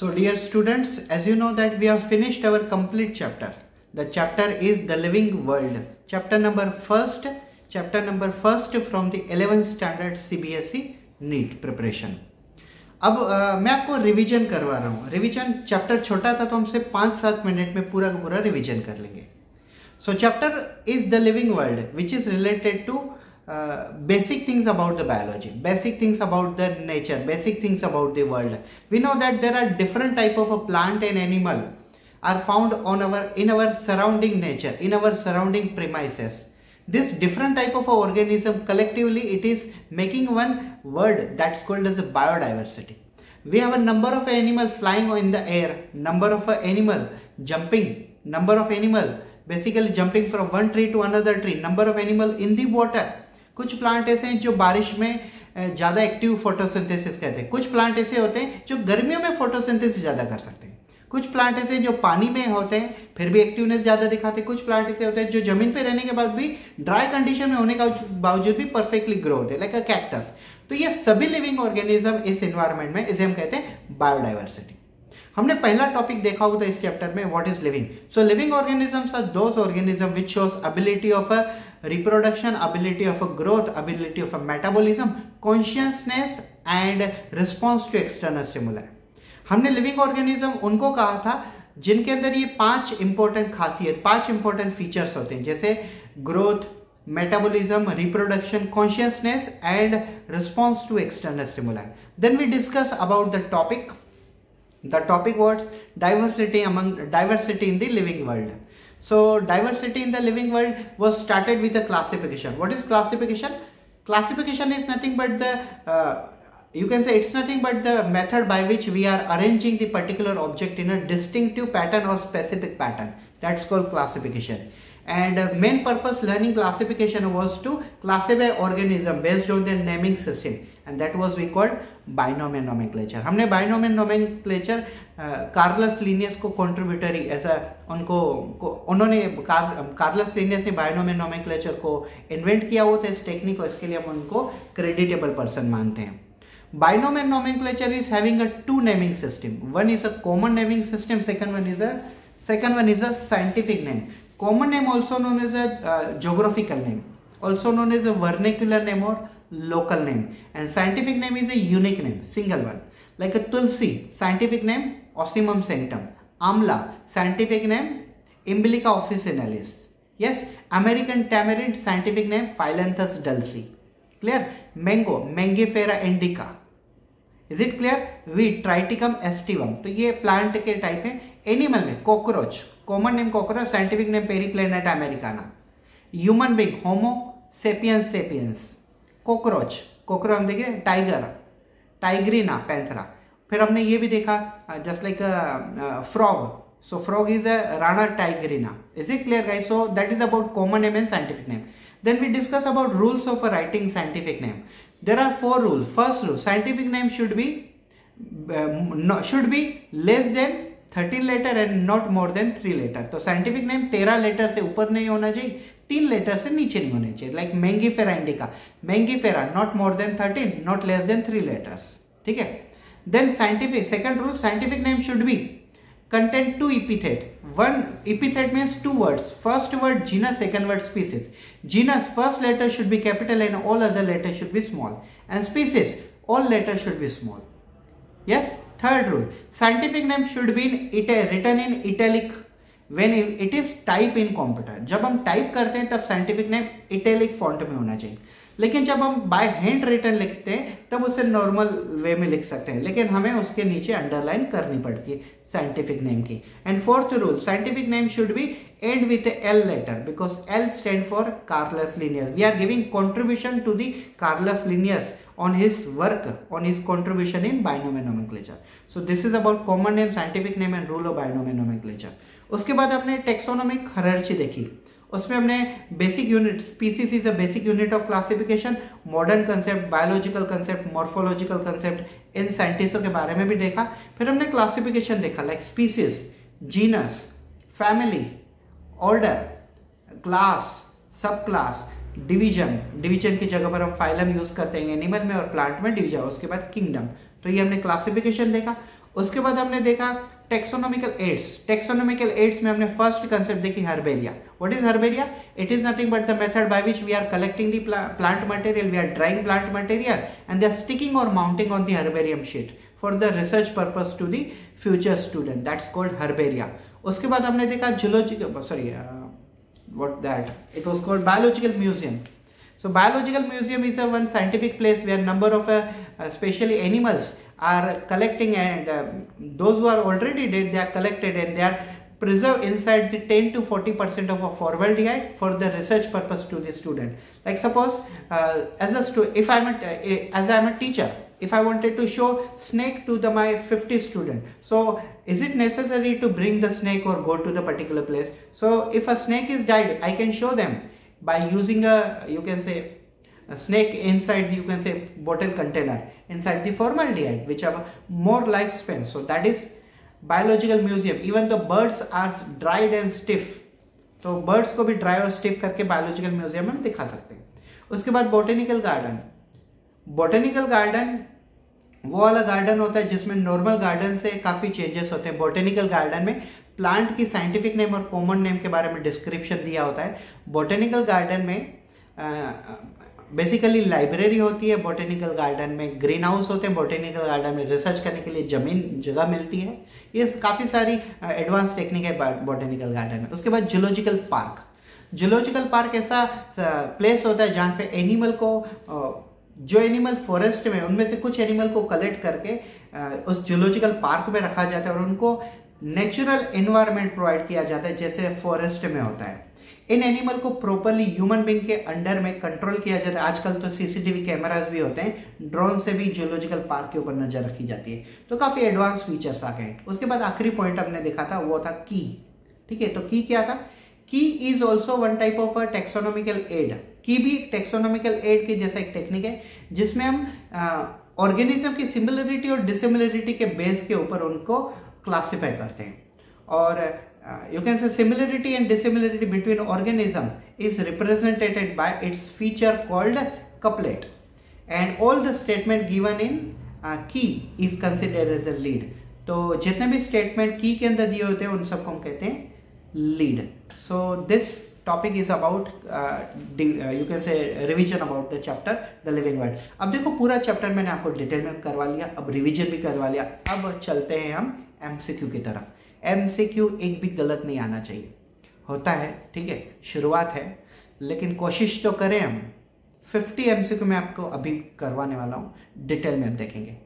So dear students, as you know that we have finished our complete chapter. The chapter is the living world. Chapter number first from the 11th standard CBSE NEET preparation. अब मैं आपको revision करवा रहा हूँ. Revision chapter छोटा था तो हमसे 5-7 मिनट में पूरा का पूरा रिवीजन कर लेंगे. So chapter is the living world, which is related to basic things about the biology, basic things about the nature, basic things about the world. We know that there are different type of a plant and animal are found on in our surrounding nature, in our surrounding premises. This different type of organism collectively it is making one word that's called as a biodiversity. We have a number of animal flying in the air, number of animal jumping, number of animal basically jumping from one tree to another tree, number of animal in the water. कुछ plant ऐसे हैं जो बारिश में ज़्यादा active photosynthesis करते हैं. कुछ प्लांट ऐसे होते हैं जो गर्मियों में फोटोसिंथेसिस ज़्यादा कर सकते हैं. कुछ प्लांट ऐसे जो पानी में होते हैं फिर भी एक्टिवनेस ज़्यादा दिखाते हैं. कुछ प्लांट ऐसे होते हैं जो जमीन पे रहने के बाद भी ड्राई कंडीशन में होने का बावजूद भी परफेक्टली ग्रो होते हैं, लाइक अ कैक्टस. तो ये सभी लिविंग ऑर्गेनिज्म इस एनवायरनमेंट में, इसे हम कहते हैं बायोडाइवर्सिटी. हमने पहला टॉपिक देखा होगा इस चैप्टर में, what is living. So living organisms are those organism which shows ability of a reproduction, ability of a growth, ability of a metabolism, consciousness and response to external stimuli. हमने living organism उनको कहा था जिनके अंदर ये 5 important खासियत, 5 important features होते हैं, जैसे growth, metabolism, reproduction, consciousness and response to external stimuli. Then we discuss about the topic. The topic was diversity in the living world. So diversity in the living world was started with a classification. What is classification? Classification is nothing but the you can say it's nothing but the method by which we are arranging the particular object in a distinctive pattern or specific pattern. That's called classification. And main purpose learning classification was to classify organism based on their naming system, and that was we called binomial nomenclature. हमने binomial nomenclature Carolus Linnaeus को contributory ऐसा उन्होंने Carolus Linnaeus ने binomial nomenclature को invent किया हुआ था इस टेक्निक को. इसके लिए हम उनको क्रेडिटेबल पर्सन मानते हैं. Binomial nomenclature is having a 2 naming system. One is a common naming system. Second one is a scientific name. Common name also known as a geographical name, also known as a vernacular name or local name, and scientific name is a unique name, single one. Like a Tulsi, scientific name Ocimum sanctum. Amla, scientific name Imbilica officinalis. Yes, American tamarind, scientific name Phyllanthus dulci. Clear? Mango, Mangifera indica. Is it clear? Wheat, Triticum aestivum. तो ये plant के type है. Animal में cockroach, common name cockroach, scientific name Periplaneta americana. Human being Homo sapiens sapiens. Cockroach हम देख रहे हैं, tiger टाइग्रीना Panthera. फिर हमने ये भी देखा just like frog. So frog is a Rana tigrina. Is it clear guys? So that is about common name and scientific name. Then we discuss about rules of writing scientific name. There are 4 rules. First rule, scientific name should be less than 13 letter and not more than 3 letter. तो scientific name 13 letter से ऊपर नहीं होना चाहिए, 3 letter से नीचे नहीं होने चाहिए. Like Mangifera indica, Mangifera not more than 13, not less than 3 letters. ठीक है. Then second rule, scientific name should be contain 2 epithet. One epithet means 2 words. First word genus, second word species. Genus first letter should be capital and all other letters should be small. And species all letters should be small. Yes. Third rule, scientific name should be written in italic when it is type in computer. जब हम type करते हैं तब scientific name italic font में होना चाहिए. लेकिन जब हम बाय हैंड रिटन लिखते हैं तब उसे नॉर्मल वे में लिख सकते हैं, लेकिन हमें उसके नीचे अंडरलाइन करनी पड़ती है साइंटिफिक नेम की. And fourth rule, scientific name should be end with L letter because L stand for Carolus Linnaeus. We are giving contribution to the Carolus Linnaeus on his work, on his contribution in binomial nomenclature. So this is about common name, scientific name and rule of binomial nomenclature. उसके बाद हमने taxonomic hierarchy देखी. उसमें हमने basic unit, species is a basic unit of classification, modern concept, biological concept, morphological concept, इन साइंटिस्टों के बारे में भी देखा. फिर हमने क्लासिफिकेशन देखा like species, genus, family, order, class, subclass, division की जगह पर हम फाइलम यूज करते हैं एनिमल में और प्लांट में डिवीजन, उसके बाद किंगडम. तो ये हमने क्लासिफिकेशन देखा. उसके बाद हमने देखा टेक्सोनॉमिकल एड्स। टेक्सोनॉमिकल एड्स में हमने फर्स्ट कंसेप्ट देखी herbaria. What is herbaria? It is nothing but the method by which we are collecting the plant material, we are drying plant material and they are sticking और mounting on the herbarium sheet for the research purpose to the future student, that's called herbaria. उसके बाद हमने देखा zoological, what that it was called biological museum. So biological museum is a one scientific place where number of especially animals are collecting, and those who are already dead, they are collected and they are preserved inside the 10 to 40% of a formaldehyde for the research purpose to the student. Like suppose if I am a teacher, if I wanted to show snake to my 50 student, so is it necessary to bring the snake or go to the particular place? So if a snake is died, I can show them by using you can say a snake inside, you can say bottle container inside the formaldehyde, which have more lifespan. So that is biological museum. Even the birds are dried and stiff, तो birds को भी dry और stiff करके biological museum में दिखा सकते हैं. उसके बाद botanical garden. Botanical garden वो वाला गार्डन होता है जिसमें नॉर्मल गार्डन से काफ़ी चेंजेस होते हैं. बॉटेनिकल गार्डन में प्लांट की साइंटिफिक नेम और कॉमन नेम के बारे में डिस्क्रिप्शन दिया होता है. बॉटेनिकल गार्डन में बेसिकली लाइब्रेरी होती है. बॉटेनिकल गार्डन में ग्रीन हाउस होते हैं. बॉटेनिकल गार्डन में रिसर्च करने के लिए जगह मिलती है. ये काफ़ी सारी एडवांस टेक्निक है बॉटेनिकल गार्डन में. उसके बाद जूलॉजिकल पार्क. जूलॉजिकल पार्क ऐसा प्लेस होता है जहाँ पे एनिमल को, जो एनिमल फॉरेस्ट में, उनमें से कुछ एनिमल को कलेक्ट करके उस जूलॉजिकल पार्क में रखा जाता है और उनको नेचुरल एनवायरनमेंट प्रोवाइड किया जाता है जैसे फॉरेस्ट में होता है. इन एनिमल को प्रॉपरली ह्यूमन बीइंग के अंडर में कंट्रोल किया जाता है. आजकल तो सीसीटीवी कैमरास भी होते हैं. ड्रोन से भी जूलॉजिकल पार्क के ऊपर नजर रखी जाती है. तो काफी एडवांस फीचर्स आ गए हैं. उसके बाद आखिरी पॉइंट हमने देखा था वो था की. ठीक है, तो की क्या था? की is also one type of a taxonomical add. की भी टेक्सोनॉमिकल एड के जैसा एक टेक्निक है जिसमें हम ऑर्गेनिज्म की सिमिलरिटी और डिसिमिलरिटी के बेस के ऊपर उनको क्लासिफाई करते हैं. और you can say similarity and dissimilarity between organism is represented by its feature called couplet, and all the statement given in key is considered as a lead. तो जितने भी स्टेटमेंट की के अंदर दिए होते हैं उन सबको हम कहते हैं lead. So this topic is about you can say revision about the chapter the living world. अब देखो पूरा चैप्टर मैंने आपको डिटेल में करवा लिया, अब रिवीजन भी करवा लिया. अब चलते हैं हम एमसीक्यू की तरफ. एमसीक्यू एक भी गलत नहीं आना चाहिए. होता है, ठीक है, शुरुआत है, लेकिन कोशिश तो करें हम. 50 एमसीक्यू मैं आपको अभी करवाने वाला हूँ, डिटेल में हम देखेंगे.